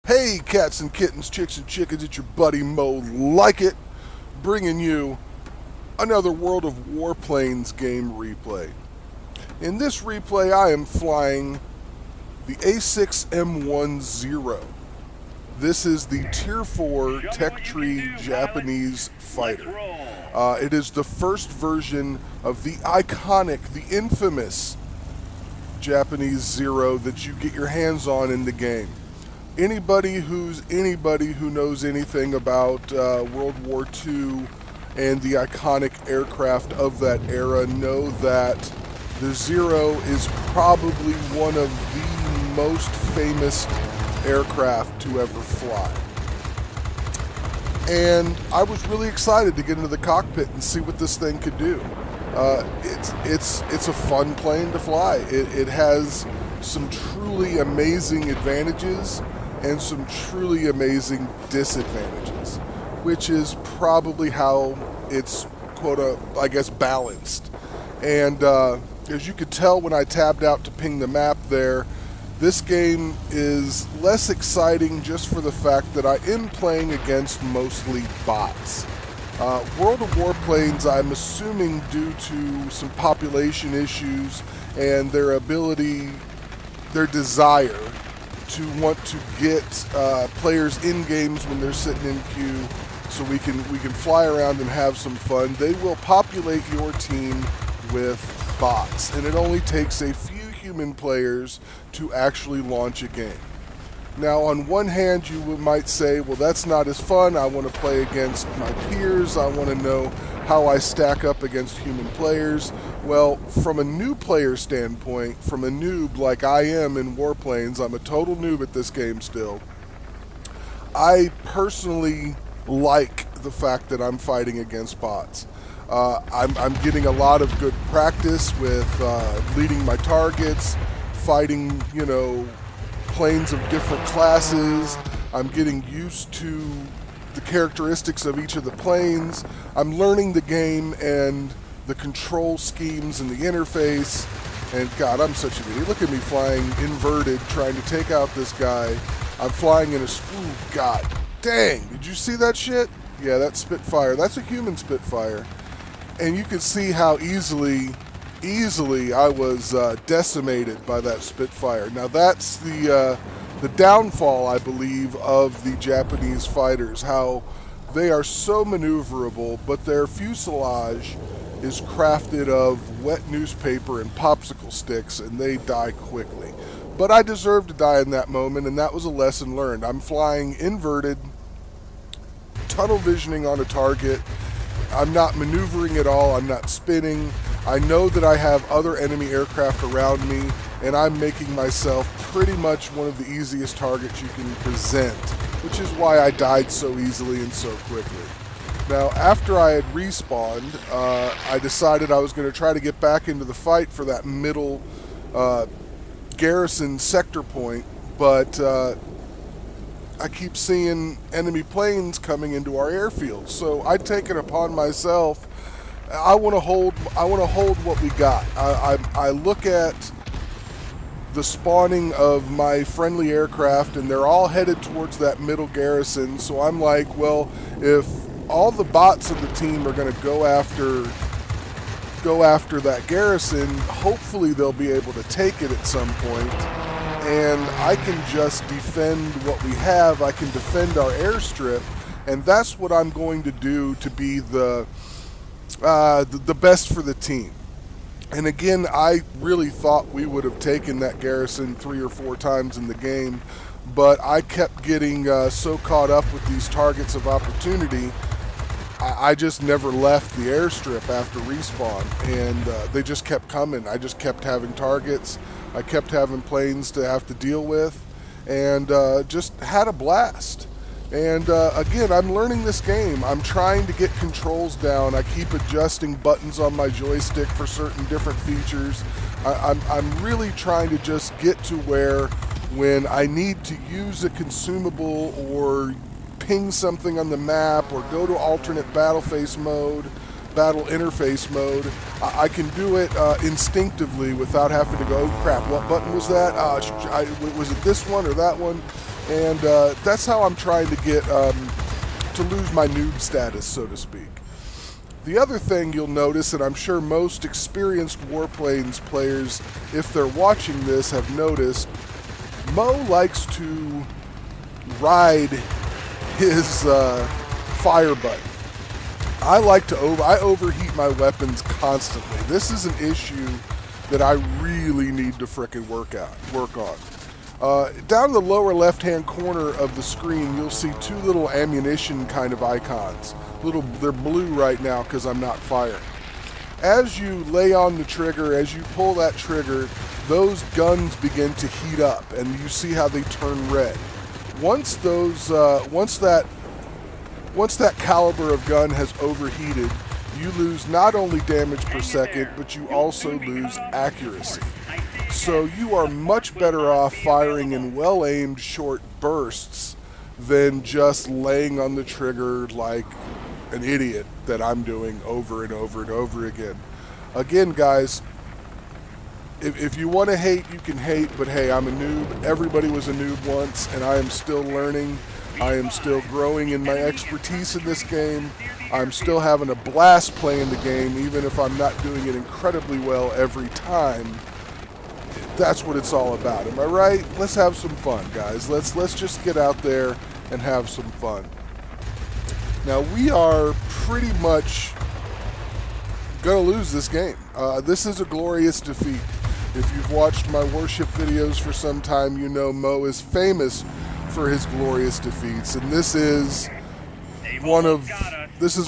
Hey, cats and kittens, chicks and chickens, it's your buddy Mo Lykit, bringing you another World of Warplanes game replay. In this replay, I am flying the A6M10. This is the Tier 4 Tech Tree Japanese fighter. It is the first version of the iconic, the infamous Japanese Zero that you get your hands on in the game. Anybody who knows anything about World War II and the iconic aircraft of that era know that the Zero is probably one of the most famous aircraft to ever fly. And I was really excited to get into the cockpit and see what this thing could do. It's a fun plane to fly. It has some truly amazing advantages and some truly amazing disadvantages, which is probably how it's balanced. And as you could tell when I tabbed out to ping the map there, this game is less exciting just for the fact that I am playing against mostly bots. World of Warplanes, I'm assuming due to some population issues and their desire to want to get players in games when they're sitting in queue so we can fly around and have some fun. They will populate your team with bots, and it only takes a few human players to actually launch a game. Now, on one hand, you might say, well, that's not as fun. I want to play against my peers. I want to know how I stack up against human players. Well, from a new player standpoint, from a noob like I am in Warplanes, I'm a total noob at this game still. I personally like the fact that I'm fighting against bots. I'm getting a lot of good practice with leading my targets, fighting, planes of different classes. I'm getting used to the characteristics of each of the planes. I'm learning the game and the control schemes and the interface. And God, I'm such an idiot. Look at me flying inverted, trying to take out this guy. I'm flying in a ooh, God dang, did you see that shit? Yeah, that's Spitfire. That's a human Spitfire. And you can see how easily I was decimated by that Spitfire. Now that's the downfall, I believe, of the Japanese fighters, how they are so maneuverable, but their fuselage is crafted of wet newspaper and popsicle sticks, and they die quickly. But I deserved to die in that moment, and that was a lesson learned. I'm flying inverted, tunnel visioning on a target. I'm not maneuvering at all. I'm not spinning. I know that I have other enemy aircraft around me, and I'm making myself pretty much one of the easiest targets you can present, which is why I died so easily and so quickly. Now, after I had respawned, I decided I was going to try to get back into the fight for that middle garrison sector point, but I keep seeing enemy planes coming into our airfield, so I take it upon myself. I want to hold what we got. I look at the spawning of my friendly aircraft, and they're all headed towards that middle garrison. So I'm like, well, if all the bots of the team are going to go after that garrison, hopefully they'll be able to take it at some point. And I can just defend what we have. I can defend our airstrip, and that's what I'm going to do to be the best for the team. And again, I really thought we would have taken that garrison 3 or 4 times in the game, but I kept getting so caught up with these targets of opportunity, I just never left the airstrip after respawn, and they just kept coming. I just kept having targets. I kept having planes to have to deal with, and just had a blast. And again, I'm learning this game. I'm trying to get controls down. I keep adjusting buttons on my joystick for certain different features. I'm really trying to just get to where when I need to use a consumable or ping something on the map or go to alternate battle interface mode, I can do it instinctively without having to go, oh crap, what button was that? Was it this one or that one? And that's how I'm trying to get to lose my noob status, so to speak. The other thing you'll notice, and I'm sure most experienced Warplanes players, if they're watching this, have noticed, Mo likes to ride his fire button. I overheat my weapons constantly. This is an issue that I really need to frickin' work on. Down in the lower left-hand corner of the screen, you'll see two little ammunition kind of icons. They're blue right now because I'm not firing. As you lay on the trigger, as you pull that trigger, those guns begin to heat up, and you see how they turn red. Once that caliber of gun has overheated, you lose not only damage per second, but you also lose accuracy. So you are much better off firing in well-aimed short bursts than just laying on the trigger like an idiot that I'm doing over and over and over again. Again, guys, if you want to hate, you can hate, but hey, I'm a noob. Everybody was a noob once, and I am still learning. I am still growing in my expertise in this game. I'm still having a blast playing the game, even if I'm not doing it incredibly well every time. That's what it's all about. Am I right? Let's have some fun, guys. Let's just get out there and have some fun. Now, we are pretty much going to lose this game. This is a glorious defeat. If you've watched my worship videos for some time, you know Mo is famous for his glorious defeats, and this is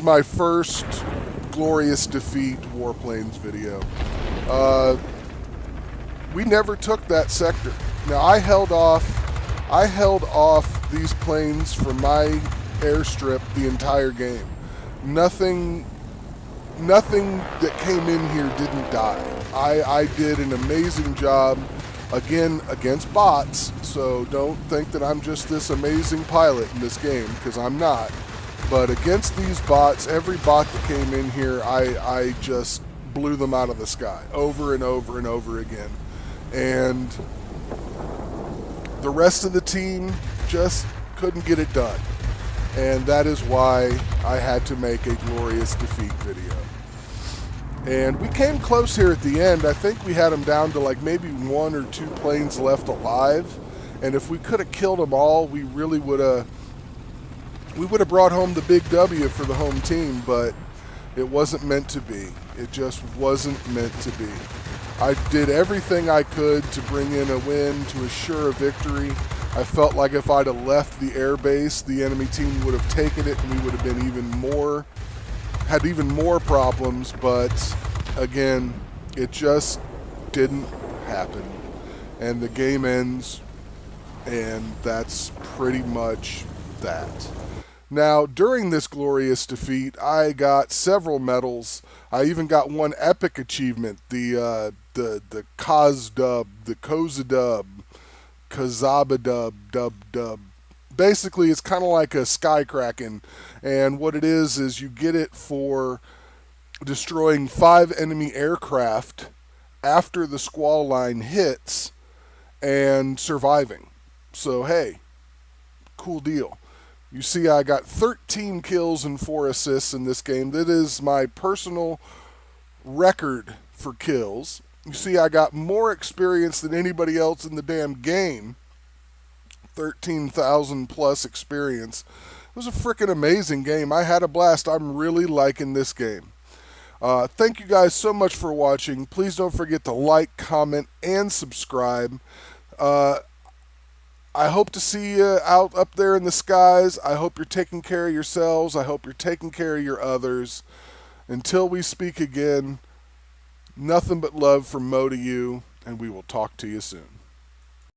my first glorious defeat Warplanes video. We never took that sector. Now, I held off these planes from my airstrip the entire game. Nothing that came in here didn't die. I did an amazing job, again, against bots, so don't think that I'm just this amazing pilot in this game, because I'm not. But against these bots, every bot that came in here, I just blew them out of the sky over and over and over again. And the rest of the team just couldn't get it done. And that is why I had to make a glorious defeat video. And we came close here at the end. I think we had them down to like maybe 1 or 2 planes left alive. And if we could have killed them all, we really would have brought home the big W for the home team, but it wasn't meant to be. It just wasn't meant to be. I did everything I could to bring in a win, to assure a victory. I felt like if I'd have left the air base, the enemy team would have taken it and we would have been had even more problems, but again, it just didn't happen. And the game ends, and that's pretty much that. Now, during this glorious defeat, I got several medals. I even got one epic achievement, the Kozhedob, the Kozhedob, Kozhedob. Basically, it's kind of like a sky kraken, and what it is you get it for destroying 5 enemy aircraft after the squall line hits and surviving. So, hey, cool deal. You see, I got 13 kills and 4 assists in this game. That is my personal record for kills. You see, I got more experience than anybody else in the damn game. 13,000 plus experience. It was a freaking amazing game. I had a blast. I'm really liking this game. Thank you guys so much for watching. Please don't forget to like, comment, and subscribe. I hope to see you out up there in the skies. I hope you're taking care of yourselves. I hope you're taking care of your others. Until we speak again, nothing but love from Mo to you, and we will talk to you soon.